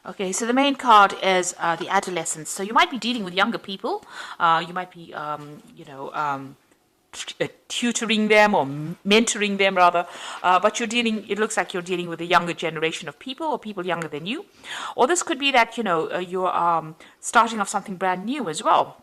Okay, so the main card is the adolescence. So you might be dealing with younger people. You might be, tutoring them or mentoring them rather, but it looks like you're dealing with a younger generation of people or people younger than you. Or this could be that, you're starting off something brand new as well.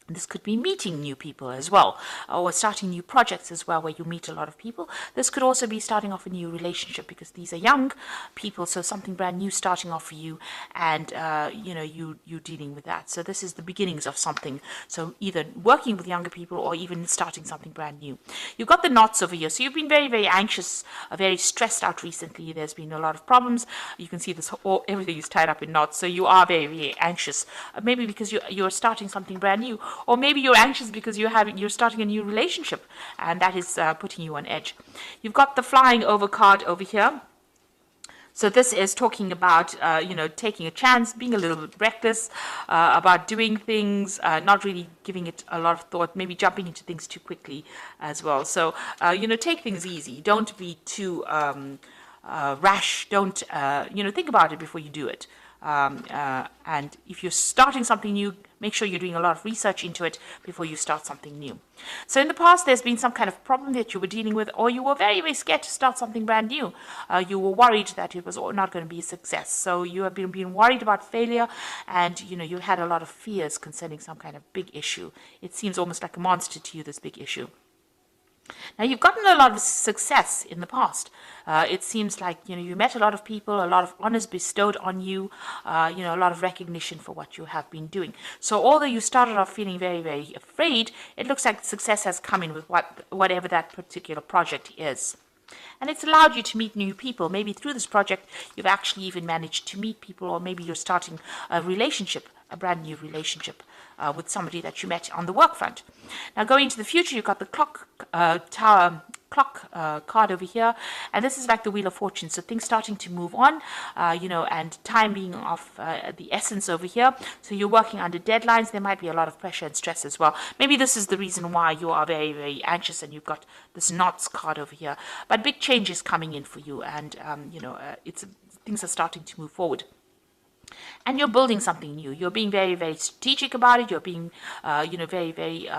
This could be meeting new people as well, or starting new projects as well, where you meet a lot of people. This could also be starting off a new relationship because these are young people, so something brand new starting off for you, and you dealing with that. So this is the beginnings of something. So either working with younger people or even starting something brand new. You've got the knots over here, so you've been very, very anxious, very stressed out recently. There's been a lot of problems. You can see this everything is tied up in knots, so you are very, very anxious. Maybe because you're starting something brand new. Or maybe you're anxious because you're starting a new relationship, and that is putting you on edge. You've got the flying over card over here. So this is talking about, taking a chance, being a little bit reckless, about doing things, not really giving it a lot of thought, maybe jumping into things too quickly as well. So, take things easy. Don't be too rash. Don't, think about it before you do it. And if you're starting something new, make sure you're doing a lot of research into it before you start something new. So in the past, there's been some kind of problem that you were dealing with, or you were very, very scared to start something brand new. You were worried that it was not going to be a success. So you have been worried about failure, and you had a lot of fears concerning some kind of big issue. It seems almost like a monster to you, this big issue. Now, you've gotten a lot of success in the past. It seems like, you met a lot of people, a lot of honors bestowed on you, a lot of recognition for what you have been doing. So although you started off feeling very, very afraid, it looks like success has come in with whatever that particular project is. And it's allowed you to meet new people. Maybe through this project, you've actually even managed to meet people, or maybe you're starting a relationship, a brand new relationship with somebody that you met on the work front. Now, going into the future, you've got the clock card over here, and this is like the Wheel of Fortune. So things starting to move on, and time being of the essence over here. So you're working under deadlines. There might be a lot of pressure and stress as well. Maybe this is the reason why you are very, very anxious, and you've got this knots card over here. But big change is coming in for you, and things are starting to move forward. And you're building something new. You're being very, very strategic about it. You're being, very, very,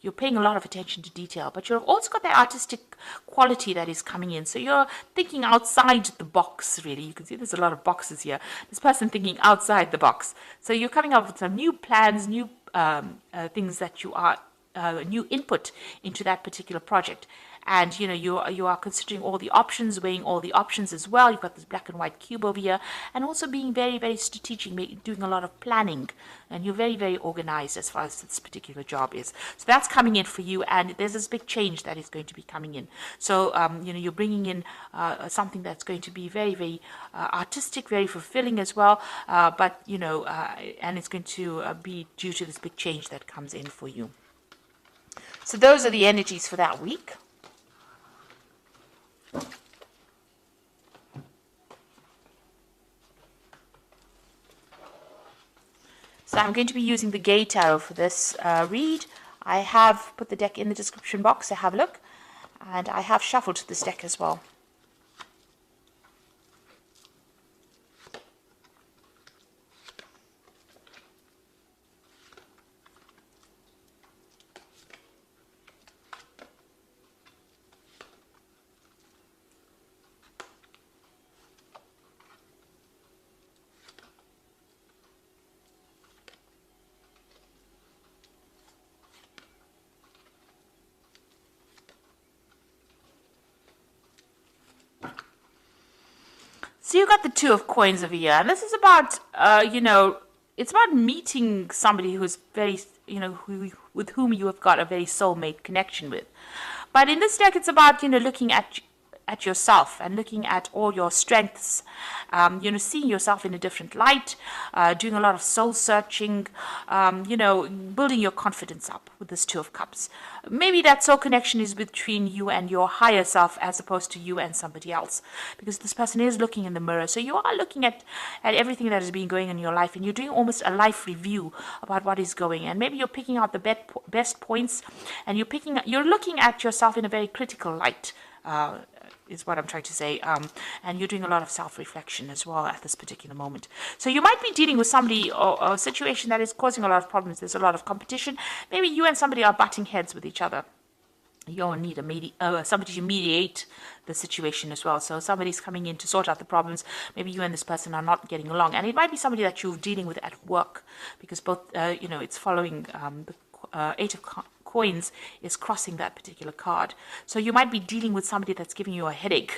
you're paying a lot of attention to detail. But you've also got that artistic quality that is coming in. So you're thinking outside the box, really. You can see there's a lot of boxes here. This person thinking outside the box. So you're coming up with some new plans, new things that you are, new input into that particular project. And you are considering all the options, weighing all the options as well. You've got this black and white cube over here, and also being very, very strategic, doing a lot of planning, and you're very, very organized as far as this particular job is. So that's coming in for you, and there's this big change that is going to be coming in. So you're bringing in something that's going to be very, very artistic, very fulfilling as well. But and it's going to be due to this big change that comes in for you. So those are the energies for that week. So I'm going to be using the Gay Tarot for this read. I have put the deck in the description box to have a look, and I have shuffled this deck as well. So you got the Two of Coins over here, and this is about, it's about meeting somebody who's very, with whom you have got a very soulmate connection with. But in this deck, it's about, looking at yourself and looking at all your strengths, seeing yourself in a different light, doing a lot of soul searching, building your confidence up with this Two of Cups. Maybe that soul connection is between you and your higher self as opposed to you and somebody else, because this person is looking in the mirror. So you are looking at everything that has been going on in your life, and you're doing almost a life review about what is going. And maybe you're picking out the best points, and you're looking at yourself in a very critical light. is what I'm trying to say. And you're doing a lot of self-reflection as well at this particular moment. So you might be dealing with somebody or a situation that is causing a lot of problems. There's a lot of competition. Maybe you and somebody are butting heads with each other. You'll need somebody to mediate the situation as well. So somebody's coming in to sort out the problems. Maybe you and this person are not getting along, and it might be somebody that you're dealing with at work, because both, it's following the Eight of Coins is crossing that particular card. So you might be dealing with somebody that's giving you a headache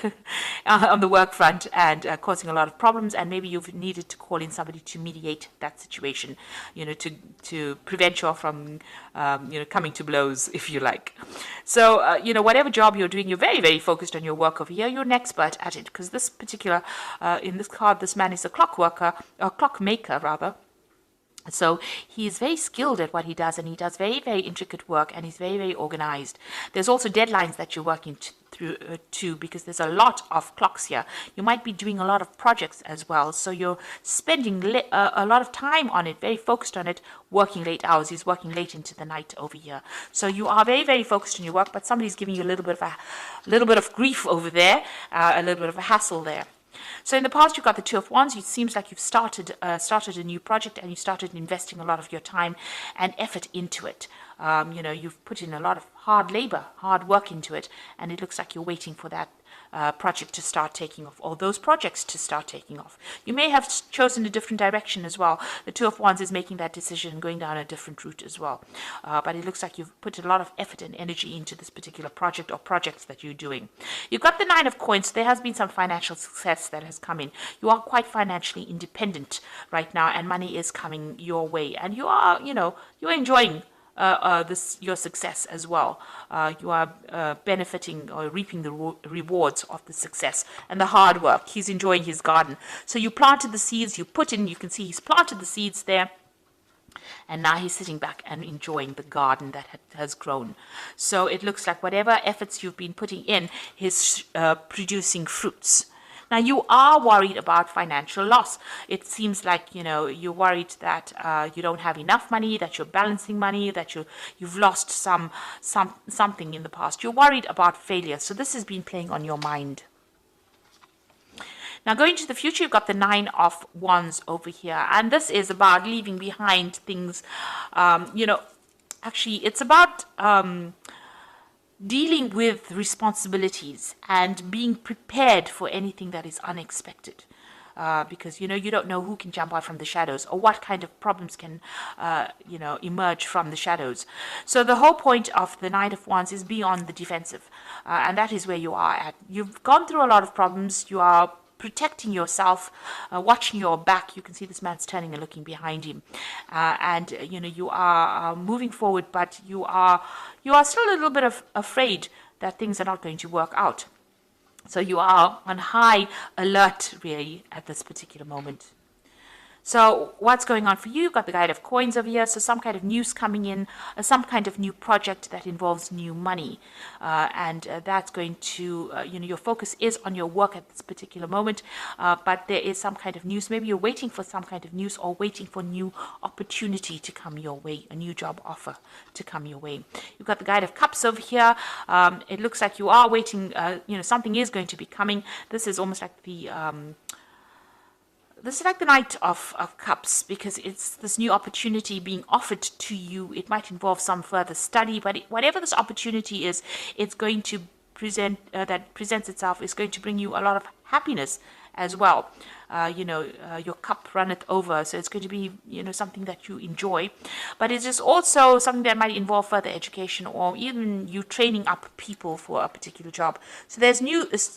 on the work front and causing a lot of problems, and maybe you've needed to call in somebody to mediate that situation, to prevent you from, coming to blows, if you like. So, whatever job you're doing, you're very, very focused on your work over here. You're an expert at it, because this particular, in this card, this man is a clockmaker rather. So he is very skilled at what he does, and he does very, very intricate work, and he's very, very organized. There's also deadlines that you're working through to, because there's a lot of clocks here. You might be doing a lot of projects as well, so you're spending a lot of time on it, very focused on it, working late hours. He's working late into the night over here. So you are very, very focused on your work, but somebody's giving you a little bit of grief over there, a little bit of a hassle there. So in the past, you've got the Two of Wands. It seems like you've started a new project, and you started investing a lot of your time and effort into it. You've put in a lot of hard labor, hard work into it, and it looks like you're waiting for that project to start taking off, or those projects to start taking off. You may have chosen a different direction as well. The Two of Wands is making that decision, going down a different route as well. But it looks like you've put a lot of effort and energy into this particular project or projects that you're doing. You've got the Nine of Coins. So there has been some financial success that has come in. You are quite financially independent right now, and money is coming your way, and you are, you're enjoying your success as well. You are benefiting or reaping the rewards of the success and the hard work. He's enjoying his garden. So you planted the seeds, you can see he's planted the seeds there, and now he's sitting back and enjoying the garden that has grown. So it looks like whatever efforts you've been putting in is producing fruits. Now, you are worried about financial loss. It seems like, you're worried that you don't have enough money, that you're balancing money, that you've lost something in the past. You're worried about failure. So this has been playing on your mind. Now, going to the future, you've got the Nine of Wands over here. And this is about leaving behind things. Actually, it's about dealing with responsibilities and being prepared for anything that is unexpected. Because, you don't know who can jump out from the shadows, or what kind of problems can, emerge from the shadows. So the whole point of the Nine of Wands is be on the defensive. And that is where you are at. You've gone through a lot of problems. You are protecting yourself, watching your back. You can see this man's turning and looking behind him, and you are moving forward, but you are still a little bit afraid that things are not going to work out. So you are on high alert really at this particular moment. So what's going on for you? You've got the Knight of Coins over here. So some kind of news coming in, some kind of new project that involves new money. And that's going to, your focus is on your work at this particular moment. But there is some kind of news. Maybe you're waiting for some kind of news, or waiting for new opportunity to come your way, a new job offer to come your way. You've got the Knight of Cups over here. It looks like you are waiting, something is going to be coming. This is almost like this is like the Knight of Cups, because it's this new opportunity being offered to you. It might involve some further study, but whatever this opportunity is, it's going to presents itself, is going to bring you a lot of happiness as well. Your cup runneth over, so it's going to be, something that you enjoy. But it is also something that might involve further education, or even you training up people for a particular job. So there's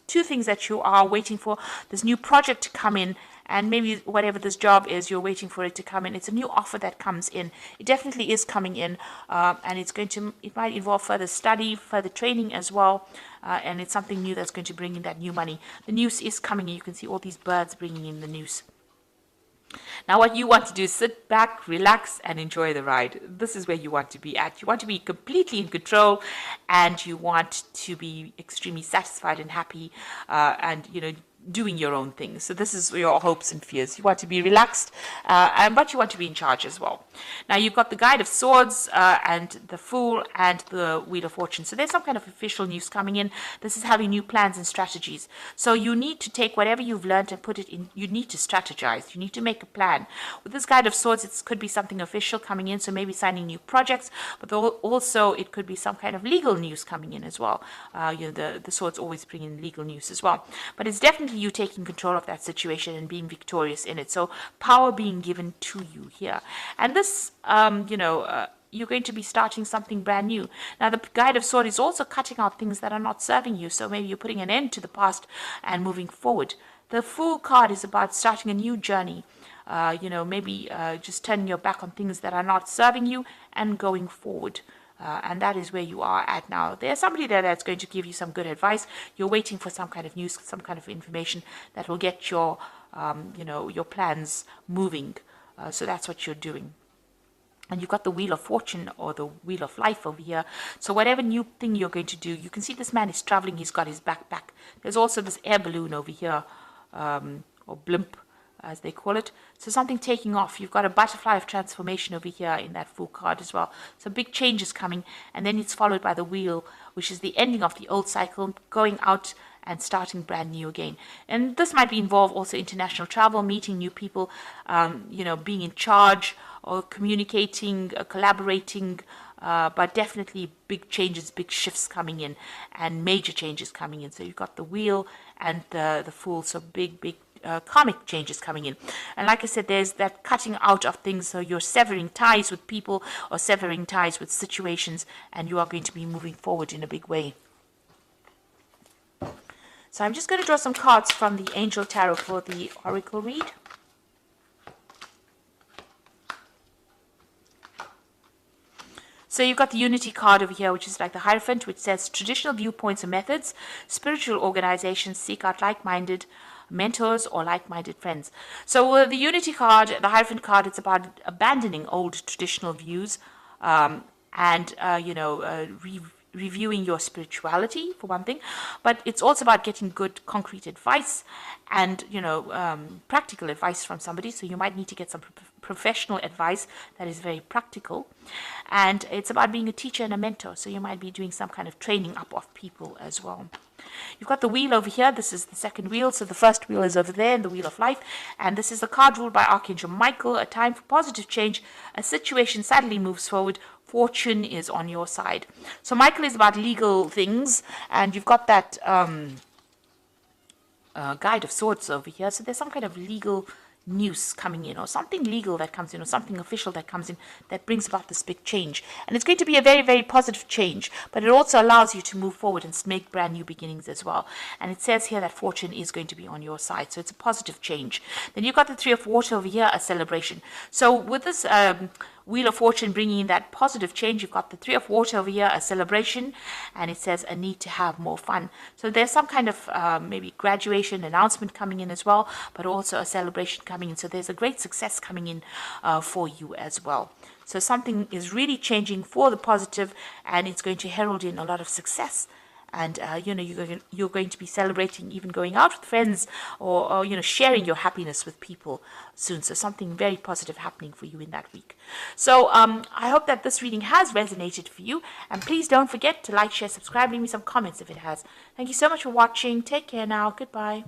two things that you are waiting for. There's new project to come in, and maybe whatever this job is, you're waiting for it to come in. It's a new offer that comes in. It definitely is coming in, and it might involve further study, further training as well, and it's something new that's going to bring in that new money. The news is coming in. You can see all these birds bringing in the news. Now, what you want to do is sit back, relax, and enjoy the ride. This is where you want to be at. You want to be completely in control, and you want to be extremely satisfied and happy, and doing your own thing. So this is your hopes and fears. You want to be relaxed, but you want to be in charge as well. Now you've got the Guide of Swords and the Fool and the Wheel of Fortune. So there's some kind of official news coming in. This is having new plans and strategies. So you need to take whatever you've learned and put it in. You need to strategize. You need to make a plan. With this Guide of Swords, it could be something official coming in. So maybe signing new projects, but also it could be some kind of legal news coming in as well. The swords always bring in legal news as well. But it's definitely you taking control of that situation and being victorious in it. So power being given to you here. And this, you're going to be starting something brand new. Now, the Guide of Sword is also cutting out things that are not serving you. So maybe you're putting an end to the past and moving forward. The Fool card is about starting a new journey. Maybe just turning your back on things that are not serving you and going forward. And that is where you are at now. There's somebody there that's going to give you some good advice. You're waiting for some kind of news, some kind of information that will get your plans moving. So that's what you're doing. And you've got the Wheel of Fortune or the Wheel of Life over here. So whatever new thing you're going to do, you can see this man is traveling. He's got his backpack. There's also this air balloon over here, or blimp, as they call it. So something taking off. You've got a butterfly of transformation over here in that Fool card as well. So big changes coming. And then it's followed by the Wheel, which is the ending of the old cycle, going out and starting brand new again. And this might involve also international travel, meeting new people, being in charge or communicating, collaborating, but definitely big changes, big shifts coming in and major changes coming in. So you've got the Wheel and the Fool, so big karmic changes coming in. And like I said, there's that cutting out of things. So you're severing ties with people or severing ties with situations, and you are going to be moving forward in a big way. So I'm just going to draw some cards from the Angel Tarot for the Oracle read. So you've got the Unity card over here, which is like the Hierophant, which says traditional viewpoints and methods, spiritual organizations seek out like-minded mentors or like-minded friends. So the Unity card, the Hierophant card, it's about abandoning old traditional views reviewing your spirituality, for one thing, but it's also about getting good concrete advice and practical advice from somebody. So you might need to get some professional advice that is very practical, and it's about being a teacher and a mentor. So you might be doing some kind of training up of people as well. You've got the Wheel over here. This is the second wheel. So the first wheel is over there in the Wheel of Life. And this is the card ruled by Archangel Michael. A time for positive change. A situation suddenly moves forward. Fortune is on your side. So Michael is about legal things. And you've got that Guide of Swords over here. So there's some kind of legal news coming in, or something legal that comes in, or something official that comes in that brings about this big change. And it's going to be a very, very positive change, but it also allows you to move forward and make brand new beginnings as well. And it says here that fortune is going to be on your side, so it's a positive change. Then you've got the Three of Water over here, a celebration. So with this Wheel of Fortune bringing in that positive change, you've got the Three of Water over here, a celebration, and it says a need to have more fun. So there's some kind of maybe graduation announcement coming in as well, but also a celebration coming in. So there's a great success coming in for you as well. So something is really changing for the positive, and it's going to herald in a lot of success. And you're going to be celebrating, even going out with friends, or sharing your happiness with people soon. So something very positive happening for you in that week. So I hope that this reading has resonated for you. And please don't forget to like, share, subscribe, leave me some comments if it has. Thank you so much for watching. Take care now. Goodbye.